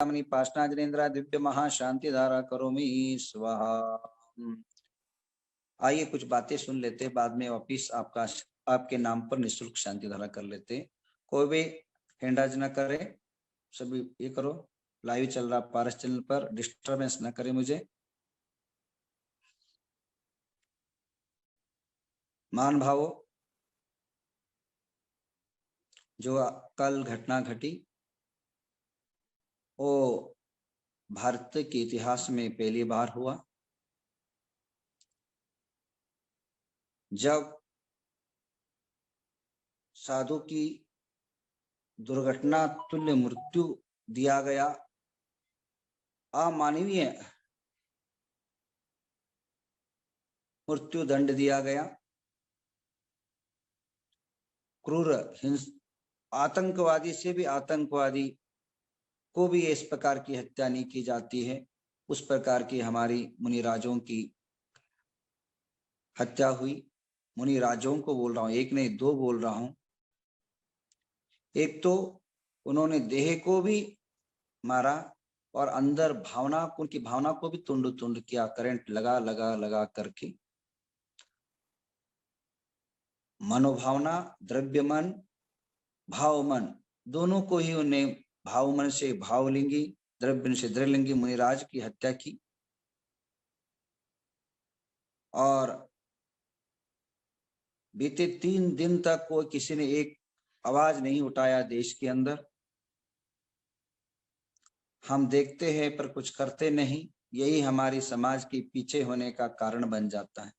पाषाणेन्द्र दिव्य महाशांति धारा करोमि स्वाहा। आइए कुछ बातें सुन लेते हैं, बाद में वापिस आपके नाम पर निःशुल्क शांति धारा कर लेते हैं। कोई भी हैंडराइज ना करे, सभी ये करो। लाइव चल रहा पारस चैनल पर, डिस्टर्बेंस ना करे मुझे। मान भावो, जो कल घटना घटी वो भारत के इतिहास में पहली बार हुआ जब साधु की दुर्घटना तुल्य मृत्यु दिया गया, अमानवीय मृत्यु दंड दिया गया। क्रूर आतंकवादी से भी आतंकवादी को भी इस प्रकार की हत्या नहीं की जाती है। उस प्रकार की हमारी मुनिराजों की हत्या हुई। मुनिराजों को बोल रहा हूं, एक नहीं दो बोल रहा हूं। एक तो उन्होंने देह को भी मारा और अंदर भावना, उनकी भावना को भी तुंड तुंड किया, करंट लगा लगा लगा करके। मनोभावना, द्रव्य मन, भाव मन, दोनों को ही उन्हें भाव मन से भावलिंगी, द्रव्य से द्रव्यलिंगी मुनिराज की हत्या की। और बीते 3 दिन तक कोई किसी ने एक आवाज नहीं उठाया देश के अंदर। हम देखते हैं पर कुछ करते नहीं। यही हमारी समाज के पीछे होने का कारण बन जाता है।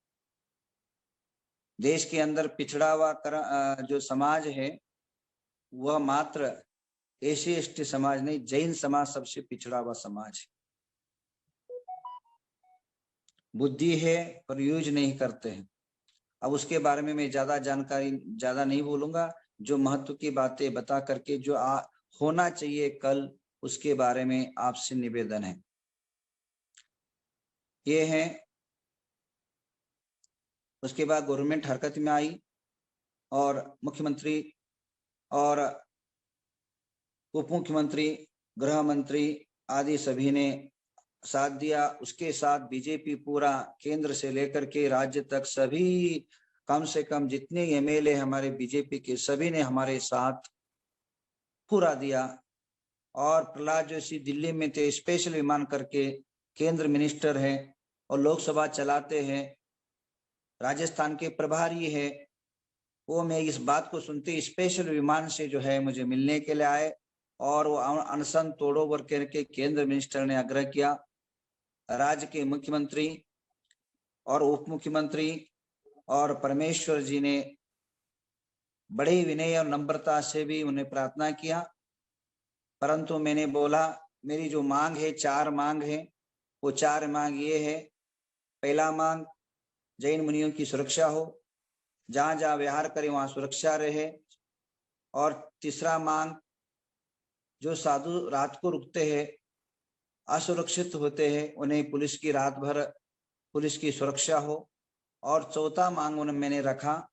देश के अंदर पिछड़ा हुआ जो समाज है वह मात्र एसी एसटी समाज नहीं, जैन समाज सबसे पिछड़ा हुआ समाज है। बुद्धि है पर यूज नहीं करते हैं। अब उसके बारे में मैं ज्यादा नहीं बोलूंगा। जो महत्व की बातें बता करके जो होना चाहिए कल, उसके बारे में आपसे निवेदन है। ये है। उसके बाद गवर्नमेंट हरकत में आई और मुख्यमंत्री और उप मुख्यमंत्री, गृह मंत्री आदि सभी ने साथ दिया। उसके साथ बीजेपी पूरा केंद्र से लेकर के राज्य तक सभी, कम से कम जितने एमएलए हमारे बीजेपी के, सभी ने हमारे साथ पूरा दिया। और प्रहलाद जोशी दिल्ली में थे, स्पेशल विमान करके केंद्र मिनिस्टर हैं और लोकसभा चलाते हैं, राजस्थान के प्रभारी है। वो मैं इस बात को सुनते स्पेशल विमान से जो है मुझे मिलने के लिए आए और वो अनशन तोड़ो करके केंद्र मिनिस्टर ने आग्रह किया। राज्य के मुख्यमंत्री और उप मुख्यमंत्री और परमेश्वर जी ने बड़े विनय और नम्रता से भी उन्हें प्रार्थना किया। परंतु मैंने बोला मेरी जो मांग है, 4 मांग है। वो 4 मांग ये है। पहला मांग, जैन मुनियों की सुरक्षा हो, जहां जहां विहार करे वहां सुरक्षा रहे। और तीसरा मांग, जो साधु रात को रुकते हैं, असुरक्षित होते हैं, उन्हें पुलिस की रात भर पुलिस की सुरक्षा हो। और चौथा मांग मैंने रखा,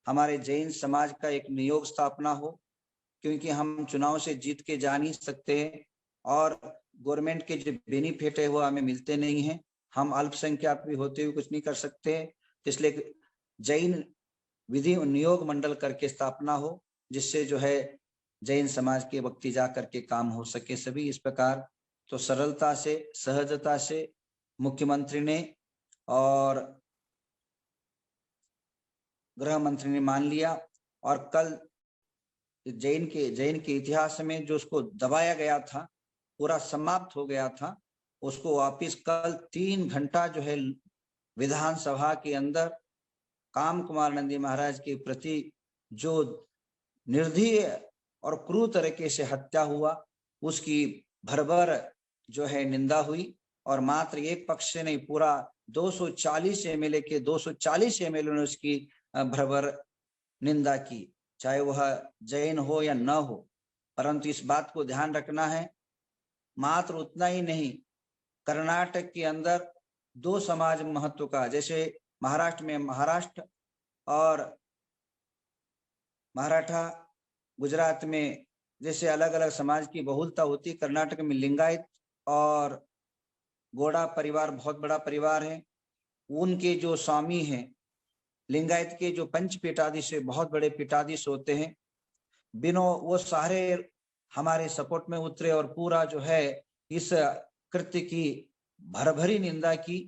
हमारे जैन समाज का एक नियोग स्थापना हो, क्योंकि हम चुनाव से जीत के जा नहीं सकते हैं और गवर्नमेंट के जो बेनिफिट है वो हमें मिलते नहीं है। हम अल्पसंख्यक भी होते हुए कुछ नहीं कर सकते, इसलिए जैन विधि नियोग मंडल करके स्थापना हो, जिससे जो है जैन समाज के व्यक्ति जा करके काम हो सके सभी। इस प्रकार तो सरलता से, सहजता से मुख्यमंत्री ने और गृह मंत्री ने मान लिया। और कल जैन के इतिहास में जो उसको दबाया गया था, पूरा समाप्त हो गया था, उसको वापिस कल 3 घंटा जो है विधानसभा के अंदर काम कुमार नंदी महाराज के प्रति जो निर्दयी और क्रूर तरीके से हत्या हुआ, उसकी भरभर जो है निंदा हुई। और मात्र एक पक्ष से नहीं, पूरा 240 एमएलए के 240 एमएलए ने उसकी भरभर निंदा की, चाहे वह जैन हो या न हो। परंतु इस बात को ध्यान रखना है, मात्र उतना ही नहीं, कर्नाटक के अंदर 2 समाज महत्व का, जैसे महाराष्ट्र में महाराष्ट्र और मराठा, गुजरात में जैसे अलग अलग समाज की बहुलता होती है, कर्नाटक में लिंगायत और गौड़ा परिवार बहुत बड़ा परिवार है। उनके जो स्वामी हैं, लिंगायत के जो पंच पीठाधीश बहुत बड़े पीठाधीश होते हैं, बिनो वो सारे हमारे सपोर्ट में उतरे और पूरा जो है इस कृत्य की भरभरी निंदा की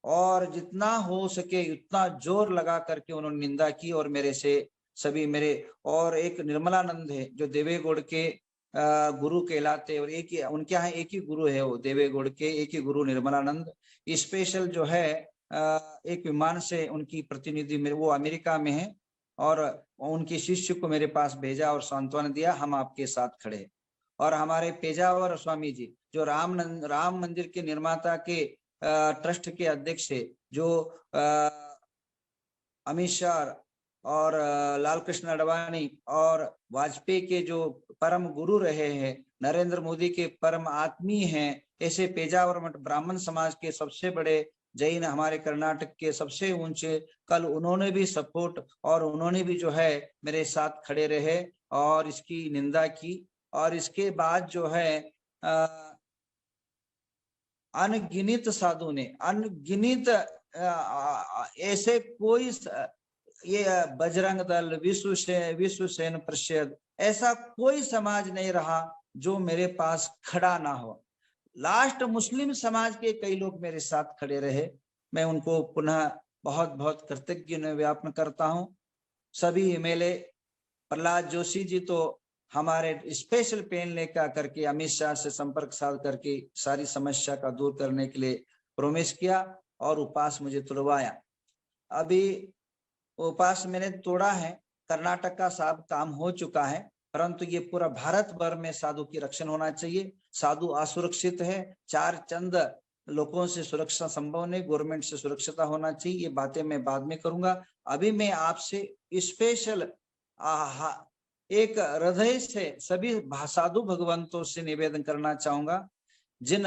और जितना हो सके उतना जोर लगा करके उन्होंने निंदा की। और मेरे से सभी मेरे और एक निर्मलानंद है जो देवेगौड़ के गुरु कहलाते, और एक ही उनके यहाँ एक ही गुरु है, वो देवेगौड़ के एक ही गुरु निर्मलानंद। स्पेशल जो है एक विमान से उनकी प्रतिनिधि मेरे वो अमेरिका में है और उनके शिष्य को मेरे पास भेजा और सांत्वना दिया, हम आपके साथ खड़े। और हमारे पेजावर स्वामी जी जो राम मंदिर के निर्माता के ट्रस्ट के अध्यक्ष है, जो अमित शाह और लाल कृष्ण अडवाणी और वाजपेयी के जो परम गुरु रहे हैं, नरेंद्र मोदी के परम आत्मीय हैं, ऐसे पेजावर मठ ब्राह्मण समाज के सबसे बड़े जैन हमारे कर्नाटक के सबसे ऊंचे, कल उन्होंने भी सपोर्ट और उन्होंने भी जो है मेरे साथ खड़े रहे और इसकी निंदा की। और इसके बाद जो है अनगिनत साधु ने, अनगिनत ऐसे कोई ये बजरंग दल, विश्व सेन परिषद, ऐसा कोई समाज नहीं रहा जो मेरे पास खड़ा ना हो। लास्ट मुस्लिम समाज के कई लोग मेरे साथ खड़े रहे, मैं उनको पुनः बहुत बहुत कृतज्ञ ज्ञापन करता हूं। सभी एमएलए, प्रहलाद जोशी जी तो हमारे स्पेशल पेन लेकर करके अमित शाह से संपर्क साध करके सारी समस्या का दूर करने के लिए प्रॉमिस किया और उपवास मुझे तोड़वाया। अभी उपवास मैंने तोड़ा है, कर्नाटक का साफ काम हो चुका है, परंतु ये पूरा भारत भर में साधु की रक्षण होना चाहिए। साधु असुरक्षित है, चार चंद लोगों से सुरक्षा संभव नहीं, गवर्नमेंट से सुरक्षित होना चाहिए। ये बातें मैं बाद में करूंगा। अभी मैं आपसे स्पेशल एक हृदय से सभी साधु भगवंतों से निवेदन करना चाहूंगा, जिन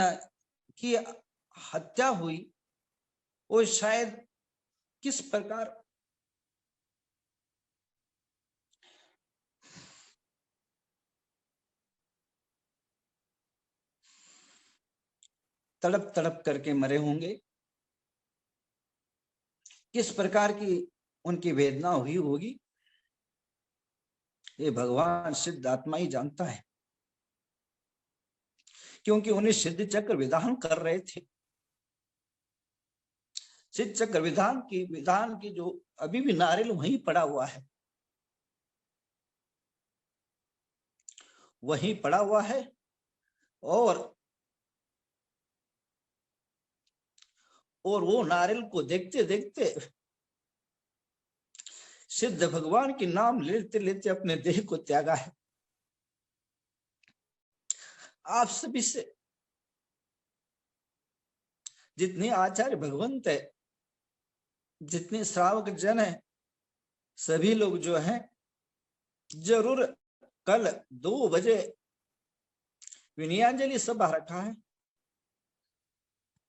की हत्या हुई वो शायद किस प्रकार तड़प तड़प करके मरे होंगे, किस प्रकार की उनकी वेदना हुई होगी, ये भगवान सिद्ध आत्मा ही जानता है, क्योंकि उन्हें सिद्ध चक्र विधान कर रहे थे। सिद्ध चक्र विधान की जो अभी भी नारियल वहीं पड़ा हुआ है, वहीं पड़ा हुआ है। और वो नारियल को देखते देखते सिद्ध भगवान के नाम लेते लेते अपने देह को त्यागा है। आप सभी से जितने आचार्य भगवंत है, जितने श्रावक जन है, सभी लोग जो हैं जरूर कल 2 बजे विनयांजलि सभा रखा है।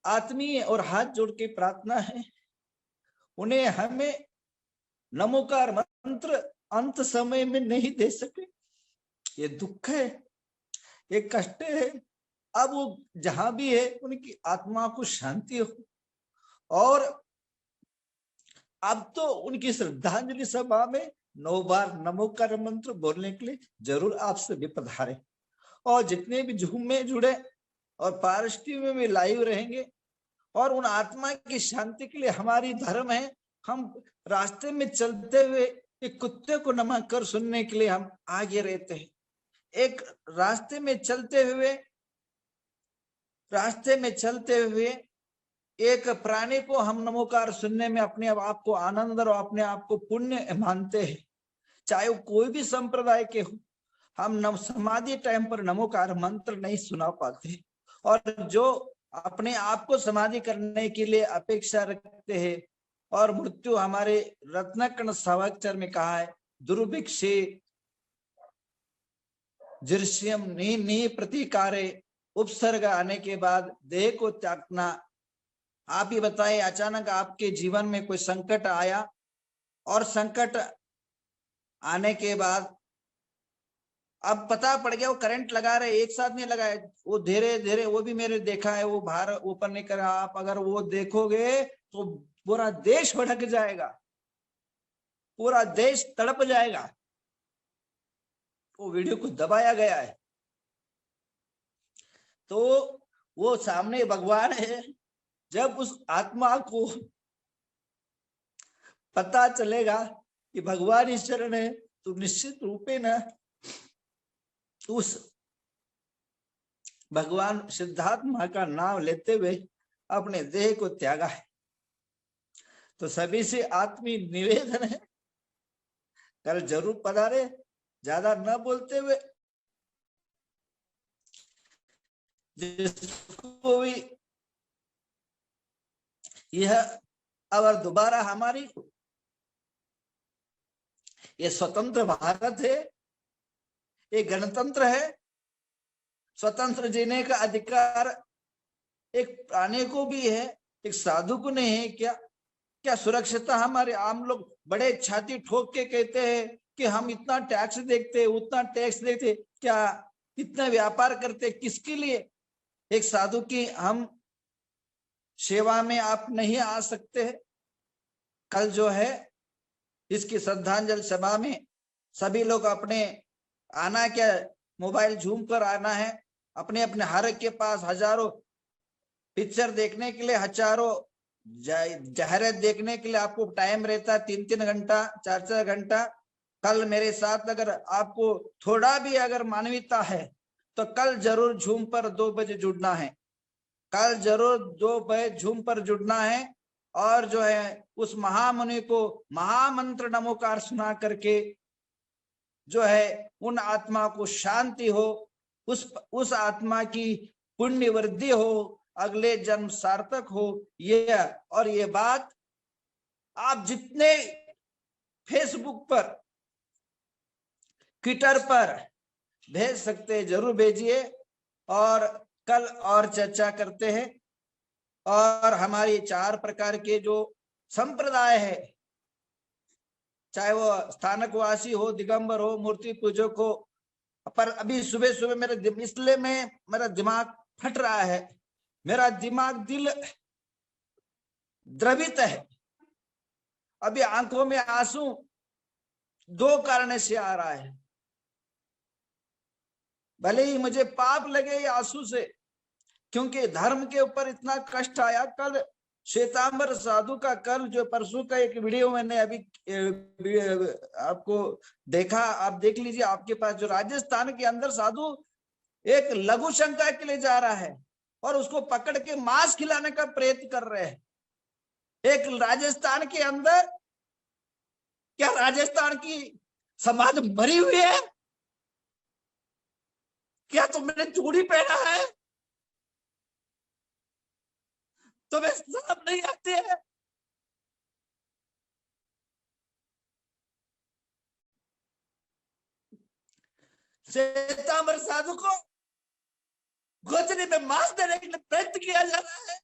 आत्मीय और हाथ जोड़ के प्रार्थना है, उन्हें हमें नमोकार मंत्र अंत समय में नहीं दे सके। ये दुख है, ये कष्ट है। अब वो जहां भी है उनकी आत्मा को शांति हो। और अब तो उनकी श्रद्धांजलि सभा में 9 बार नमोकार मंत्र बोलने के लिए जरूर आप सभी पधारे। और जितने भी जूम में जुड़े और पारस्टी में भी लाइव रहेंगे, और उन आत्मा की शांति के लिए हमारी धर्म है, हम रास्ते में चलते हुए एक कुत्ते को नमक कर सुनने के लिए हम आगे रहते हैं। एक रास्ते में चलते हुए एक प्राणी को हम नमोकार सुनने में अपने आप को आनंद और अपने आप को पुण्य मानते हैं, चाहे वो कोई भी संप्रदाय के हो। हम समाधि टाइम पर नमोकार मंत्र नहीं सुना पाते, और जो अपने आप को समाधि करने के लिए अपेक्षा रखते हैं, और मृत्यु हमारे रत्नकण सावचर में कहा है, दुर्भिक्षे दृश्यम नी प्रतिकारे, उपसर्ग आने के बाद देह को त्यागना। आप ही बताए, अचानक आपके जीवन में कोई संकट आया, और संकट आने के बाद अब पता पड़ गया वो करंट लगा रहे, एक साथ नहीं लगाए, वो धीरे धीरे, वो भी मैंने देखा है, वो बाहर ऊपर नहीं कर रहा। आप अगर वो देखोगे तो पूरा देश भड़क जाएगा, पूरा देश तड़प जाएगा। वो वीडियो को दबाया गया है। तो वो सामने भगवान है, जब उस आत्मा को पता चलेगा कि भगवान ईश्वर है, तो निश्चित रूपे न उस भगवान सिद्धार्थ मां का नाम लेते हुए अपने देह को त्यागा है। तो सभी से आत्मी निवेदन है, कल जरूर पधारे, ज्यादा न बोलते हुए। जिसको भी यह अगर दोबारा हमारी, ये स्वतंत्र भारत है, ये गणतंत्र है, स्वतंत्र जीने का अधिकार एक प्राणी को भी है, एक साधु को नहीं है क्या? क्या सुरक्षित हमारे आम लोग बड़े छाती ठोक के कहते हैं कि हम इतना टैक्स देखते, उतना टैक्स देते, क्या इतना व्यापार करते, किसके लिए? एक साधु की हम सेवा में आप नहीं आ सकते हैं? कल जो है इसकी श्रद्धांजलि सभा में सभी लोग अपने आना, क्या मोबाइल झूम कर आना है, अपने अपने हर एक के पास हजारों पिक्चर देखने के लिए, हजारों जाहिरात देखने के लिए आपको टाइम रहता है, 3-3 घंटा, 4-4 घंटा। कल मेरे साथ अगर आपको थोड़ा भी अगर मानवीयता है तो कल जरूर झूम पर 2 बजे जुड़ना है, कल जरूर 2 बजे झूम पर जुड़ना है। और जो है उस महामुनि को महामंत्र नमोकार सुना करके जो है उन आत्मा को शांति हो, उस आत्मा की पुण्य वृद्धि हो, अगले जन्म सार्थक हो। ये और ये बात आप जितने फेसबुक पर, ट्विटर पर भेज सकते जरूर भेजिए, और कल और चर्चा करते हैं। और हमारी 4 प्रकार के जो संप्रदाय है, चाहे वो स्थानकवासी हो, दिगंबर हो, मूर्ति पूजक हो, पर अभी सुबह सुबह मेरा दिमाग फट रहा है, मेरा दिमाग दिल द्रवित है। अभी आंखों में आंसू 2 कारण से आ रहा है। भले ही मुझे पाप लगे ये आंसू से, क्योंकि धर्म के ऊपर इतना कष्ट आया। कल श्वेतांबर साधु का, कल जो परसों का एक वीडियो मैंने अभी आपको देखा, आप देख लीजिए आपके पास, जो राजस्थान के अंदर साधु एक लघु शंका के लिए जा रहा है और उसको पकड़ के मांस खिलाने का प्रयत्न कर रहे हैं। एक राजस्थान के अंदर, क्या राजस्थान की समाज मरी हुई है? क्या तुमने चूड़ी पहना है? तुम्हें शर्म नहीं आती है? श्वेतांबर साधु को गोचरी में मांस देने के लिए प्रयत्न किया जा रहा है।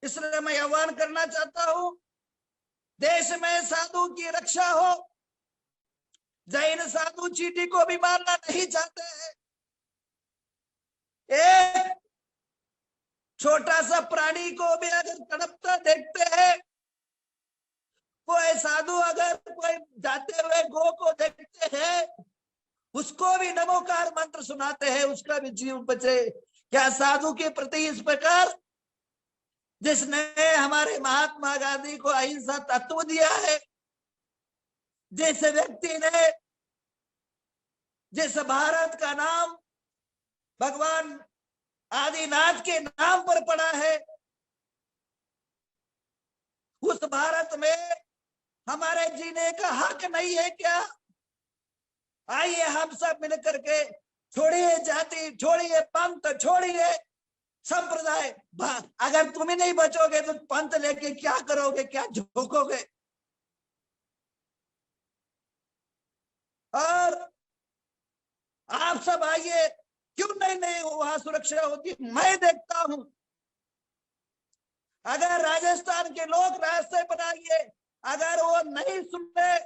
इसलिए मैं आह्वान करना चाहता हूं, देश में साधु की रक्षा हो। जैन साधु चींटी को भी मारना नहीं चाहते हैं। एक छोटा सा प्राणी को भी अगर तड़पता देखते हैं, कोई साधु अगर कोई जाते हुए गो को देखते हैं, उसको भी नमोकार मंत्र सुनाते हैं, उसका भी जीव बचे। क्या साधु के प्रति इस प्रकार, जिसने हमारे महात्मा गांधी को अहिंसा तत्व दिया है, जिस व्यक्ति ने, जिस भारत का नाम भगवान आदिनाथ के नाम पर पड़ा है, उस भारत में हमारे जीने का हक नहीं है क्या? आइए हम सब मिलकर के, छोड़िए जाति, छोड़िए पंथ, छोड़िए संप्रदाय। अगर तुम ही नहीं बचोगे तो पंथ लेके क्या करोगे, क्या झोंकोगे? और आप सब आइए, क्यों नहीं वहां सुरक्षा होती? मैं देखता हूं, अगर राजस्थान के लोग रास्ते बनाइए, अगर वो नहीं सुने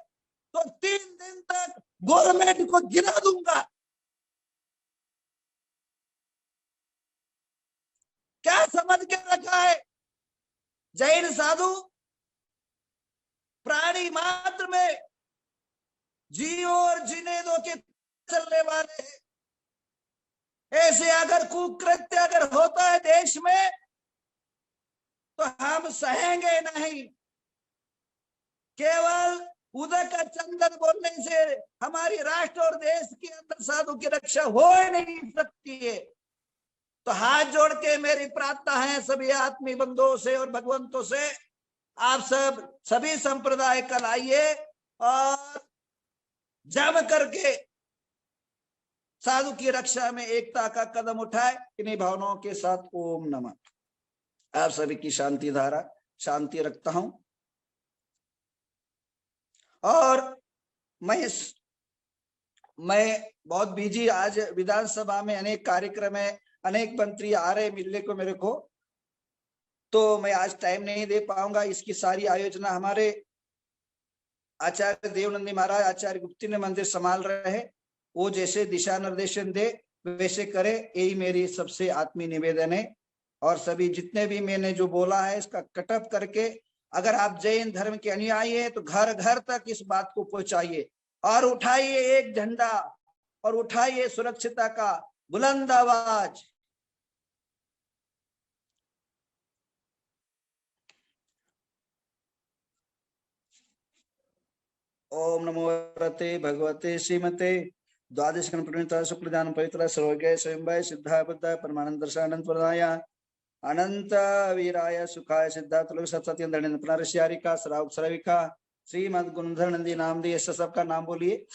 तो 3 दिन तक गवर्नमेंट को गिरा दूंगा। जैन साधु प्राणी मात्र में जियो और जीने दो के चलने वाले हैं। ऐसे अगर कुकृत्य अगर होता है देश में तो हम सहेंगे नहीं। केवल उदय का चंदन बोलने से हमारी राष्ट्र और देश के अंदर साधु की रक्षा हो ही नहीं सकती है। तो हाथ जोड़ के मेरी प्रार्थना है सभी आत्मी बंधुओं से और भगवंतों से, आप सब सभी संप्रदाय कल आइए और जम करके साधु की रक्षा में एकता का कदम उठाए। इन्हीं भावनाओं के साथ ओम नमः। आप सभी की शांति धारा शांति रखता हूं। और मैं बहुत बिजी, आज विधानसभा में अनेक कार्यक्रम है, अनेक मंत्री आ रहे मिलने को मेरे को, तो मैं आज टाइम नहीं दे पाऊंगा। इसकी सारी आयोजना हमारे आचार्य देवनंदी महाराज, आचार्य गुप्ती ने मंदिर संभाल रहे हैं, वो जैसे दिशा निर्देशन दे वैसे करे, यही मेरी सबसे आत्मीय निवेदन है। और सभी जितने भी मैंने जो बोला है इसका कटअप करके, अगर आप जैन धर्म के अनुयायी है तो घर घर तक इस बात को पहुंचाइए और उठाइए एक झंडा और उठाइए सुरक्षितता का बुलंद आवाज। ओम नमो भगवते श्रीमते द्वादश प्रणीता शुक्ल ज्ञान पवित्र सर्वज्ञ स्वयं सिद्धा बुद्ध परमानंद दर्शानंद प्रदाय अनंत वीराय सुखाय सिद्धार्थ सत्येंद्र पुनरस्यारिका श्राविका श्रीमद गुणधर नंदी नाम दिए। सबका नाम बोलिए।